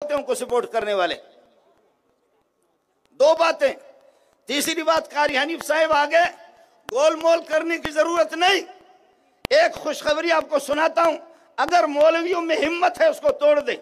ہوتے ہیں ان کو سپورٹ کرنے والے. دو باتیں. تیسری بات، قاری حنیف صاحب آگے گول مول کرنے کی ضرورت نہیں. ایک خوشخبری آپ کو سناتا ہوں، اگر مولویوں میں ہمت ہے اس کو توڑ دیں.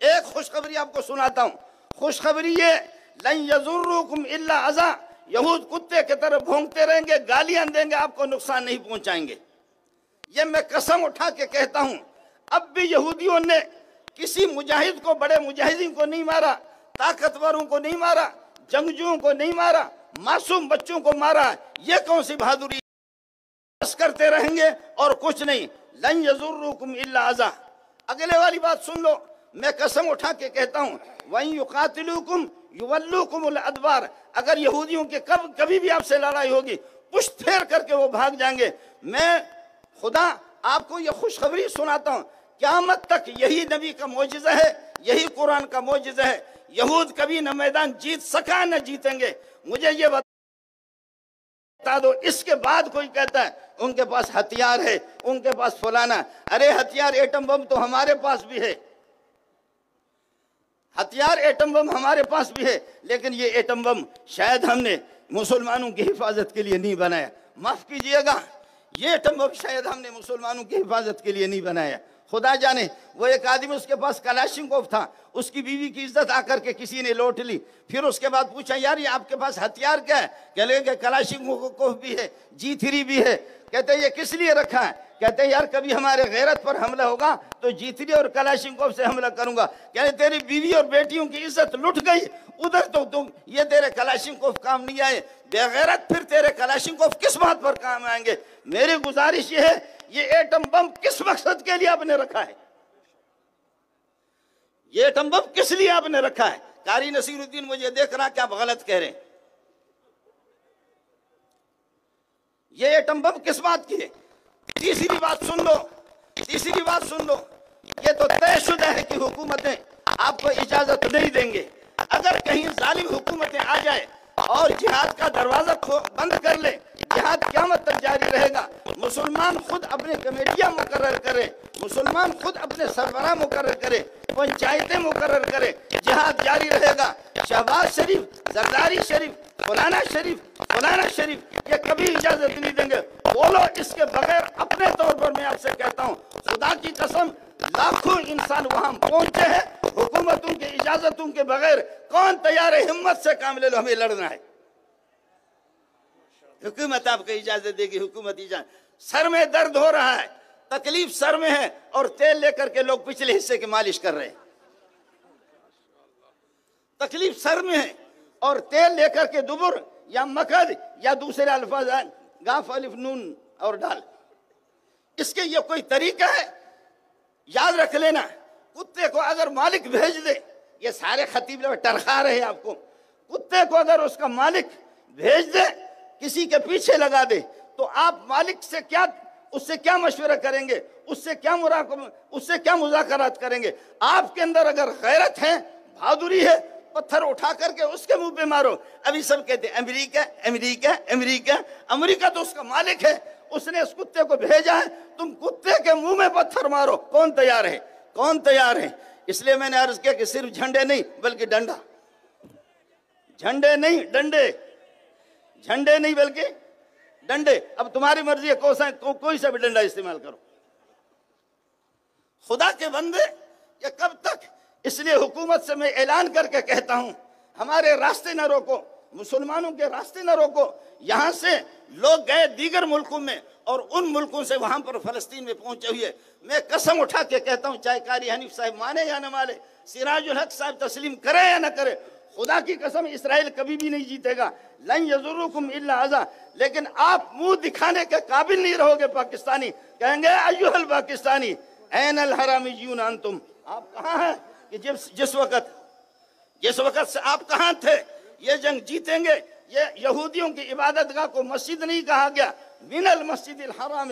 ایک خوشخبری آپ کو سناتا ہوں. خوشخبری یہ، لن یضرکم الا اذی، یہود کتے کی طرح بھونکتے رہیں گے، گالیاں دیں گے، آپ کو نقصان نہیں پہنچائیں گے. یہ میں قسم اٹھا کے کہتا ہوں، اب بھی یہودیوں نے کسی مجاہد کو، بڑے مجاہدین کو نہیں مارا، طاقتوروں کو نہیں مارا، جنگجوؤں کو نہیں مارا، معصوم بچوں کو مارا. یہ کون سی بہادری؟ بس کرتے رہیں گے اور کچھ نہیں. لن یضرکم الا اذی. اگلے والی بات سن لو، میں قسم اٹھا کے کہتا ہوں، وَإِن يُقَاتِلُوكُمْ يُوَلُّوكُمُ الْأَدْبَارَ. اگر یہودیوں کے کبھی بھی آپ سے لڑائی ہوگی، پشت پھیر کر کے وہ بھاگ جائیں گے. میں خدا آپ کو یہ خوشخبری سناتا ہوں، قیامت تک یہی نبی کا معجزہ ہے، یہی قرآن کا معجزہ ہے. یہود کبھی نہ میدان جیت سکا نہ جیتیں گے. مجھے یہ بتا دو، اس کے بعد کوئی کہتا ہے ان کے پاس ہتھیار ہے، ان کے پاس فلانا. ارے ہتھیار ایٹم بم تو ہمارے پاس بھی ہے، ہتھیار ایٹم بم ہمارے پاس بھی ہے، لیکن یہ ایٹم بم شاید ہم نے مسلمانوں کی حفاظت کے لیے نہیں بنایا. معاف کیجئے گا، یہ ایٹم بم شاید ہم نے مسلمانوں کی حفاظت کے لیے نہیں بنایا. خدا جانے، وہ ایک آدمی، اس کے پاس کلاشنکوف تھا، اس کی بیوی کی عزت آ کر کے کسی نے لوٹ لی. پھر اس کے بعد پوچھا، یار یہ آپ کے پاس ہتھیار کیا ہے؟ کہ لیں گے کلاشنکوف بھی ہے، G3 بھی ہے. کہتے ہیں یہ کس لیے رکھا ہے؟ کہتے ہیں یار کبھی ہمارے غیرت پر حملہ ہوگا تو G3 اور کلاشنکوف سے حملہ کروں گا. کہتے تیری بیوی اور بیٹیوں کی عزت لٹ گئی ادھر، تو یہ تیرے کلاشنکوف کام نہیں آئے. بے غیرت، پھر تیرے کلاشنکوف کس بات پر کام آئیں گے؟ میری گزارش یہ ہے، یہ ایٹم بم کس مقصد کے لیے آپ نے رکھا ہے؟ یہ ایٹم بم کس لیے آپ نے رکھا ہے؟ قاری نصیر الدین مجھے دیکھ رہا کہ آپ غلط کہہ رہے ہیں. یہ ایٹم بم کس بات کی ہے؟ تیسری بات سن لو، تیسری بات سن لو. یہ تو طے شدہ ہے کہ حکومتیں آپ کو اجازت نہیں دیں گے. اگر کہیں ظالم حکومتیں آ جائے اور جہاد کا دروازہ بند کر لے، جہاد قیامت تک جاری رہے گا. مسلمان خود اپنے کمیٹیاں مقرر کرے، مسلمان خود اپنے سربراہ مقرر کرے، پنچایتیں مقرر کرے، جہاد جاری رہے گا. شہباز شریف، زرداری شریف، فلانا شریف، فلانا شریف یہ کبھی اجازت نہیں دیں گے. بولو اس کے بغیر. اپنے طور پر میں آپ سے کہتا ہوں، خدا کی قسم، لاکھوں انسان وہاں پہنچے ہیں، حکومتوں کی اجازتوں کے بغیر. کون تیار ہے ہمت سے کام لے لو، ہمیں لڑنا ہے؟ حکومت آپ کو اجازت دے گی، حکومت اجازت. سر میں درد ہو رہا ہے، تکلیف سر میں ہے، اور تیل لے کر کے لوگ پچھلے حصے کی مالش کر رہے ہیں. تکلیف سر میں ہے اور تیل لے کر کے دبر یا مکد یا دوسرے الفاظ گاف الف نون اور ڈال. اس کے یہ کوئی طریقہ ہے؟ یاد رکھ لینا، کتے کو اگر مالک بھیج دے، یہ سارے خطیب لوگ ٹرخا رہے ہیں آپ کو، کتے کو اگر اس کا مالک بھیج دے، کسی کے پیچھے لگا دے، تو آپ مالک سے کیا، اس سے کیا مشورہ کریں گے؟ اس سے کیا مذاکرات کریں گے؟ آپ کے اندر اگر غیرت ہے، بہادری ہے، پتھر اٹھا کر کے اس کے منہ پہ مارو. ابھی سب کہتے ہیں امریکہ امریکہ امریکہ. امریکہ تو اس کا مالک ہے، اس نے اس کتے کو بھیجا ہے، تم کتے کے منہ میں پتھر مارو. کون تیار ہے؟ کون تیار ہے؟ اس لیے میں نے عرض کیا کہ صرف جھنڈے نہیں بلکہ ڈنڈا. جھنڈے نہیں ڈنڈے، جھنڈے نہیں بلکہ ڈنڈے. اب تمہاری مرضی ہے، کوئی سا بھی ڈنڈا استعمال کرو. خدا کے بندے، یہ کب تک؟ اس لیے حکومت سے میں اعلان کر کے کہتا ہوں، ہمارے راستے نہ روکو، مسلمانوں کے راستے نہ روکو. یہاں سے لوگ گئے دیگر ملکوں میں، اور ان ملکوں سے وہاں پر فلسطین میں پہنچے ہوئے. میں قسم اٹھا کے کہتا ہوں، چاہے قاری حنیف صاحب مانے یا نہ مانے، سراج الحق صاحب تسلیم کرے یا نہ کرے، خدا کی قسم اسرائیل کبھی بھی نہیں جیتے گا. لن یضرکم الا اذی. لیکن آپ منہ دکھانے کے قابل نہیں رہو گے. پاکستانی کہیں گے ایھا الپاکستانی این الحرامیون انتم. آپ کہاں ہیں کہ جس وقت سے آپ کہاں تھے؟ یہ جنگ جیتیں گے. یہ یہودیوں کی عبادت گاہ کو مسجد نہیں کہا گیا، من المسجد الحرام